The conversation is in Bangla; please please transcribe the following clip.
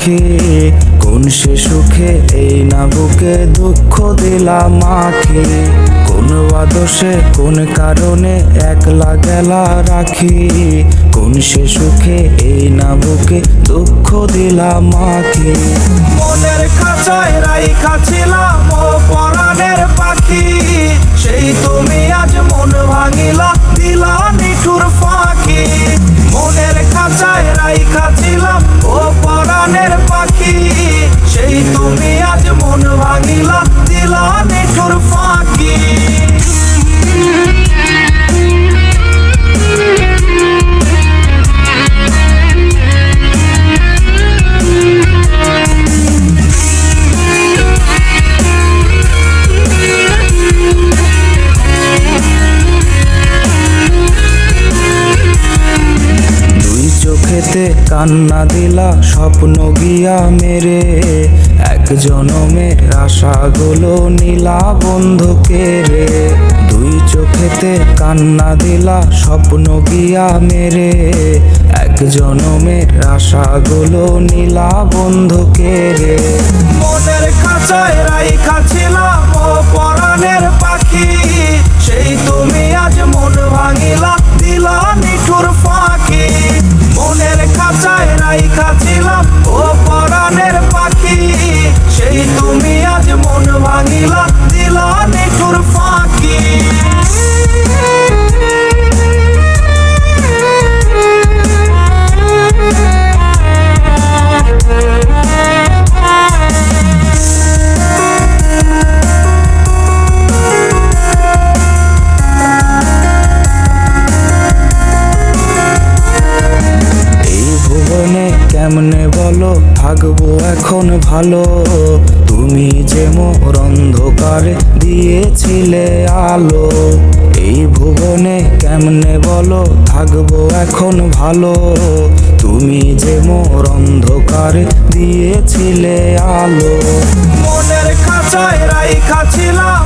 পাখি। কোন সে সুখে এই না বুকে দুঃখ দিলাম মাখি। কোন বাদোষে কোন কারণে একলা গেলা রাখি। কোন সে সুখে এই না বুকে দুঃখ দিলাম মাখি। মনের খাঁচায় রাইখা ছিলাম ও পরাণের পাখি, সেই তুমি আজ মন ভাঙিলা দিলা নিঠুর ফাঁকি। মনের খাঁচায় রাইখা ছিলাম ও পরাণের পাখি, সেই তুমি আজ মন ভাঙিলা দিলা নিঠুর ফাঁকি। চোখেতে কান্না দিলা স্বপ্ন গিয়া মেরে। এক জনমের আশাগুলো নীলা বন্ধুকে রে। দুই চোখেতে কান্না দিলা স্বপ্ন গিয়া মেরে। এক জনমের আশাগুলো নীলা বন্ধুকে রে। মনের খাঁচায় রাইখা ছিলাম ও পরাণের পাখি, সেই তুমি আজ মন ভাঙিলা দিলা নিঠুর ফাঁকি। মনের খাঁচায় রাইখা ছিলাম ও পরাণের পাখি, সেই তুমি আজ মন ভাঙিলা দিলা নিঠুর ফাঁকি। কেমনে বলো থাকবো এখন ভালো, তুমি যে মোর অন্ধকারে দিয়েছিলে আলো। এই ভুবনে কেমনে বলো থাকবো এখন ভালো, তুমি যে মোর অন্ধকারে দিয়েছিলে আলো। মনের খাঁচায় রাইখা ছিলাম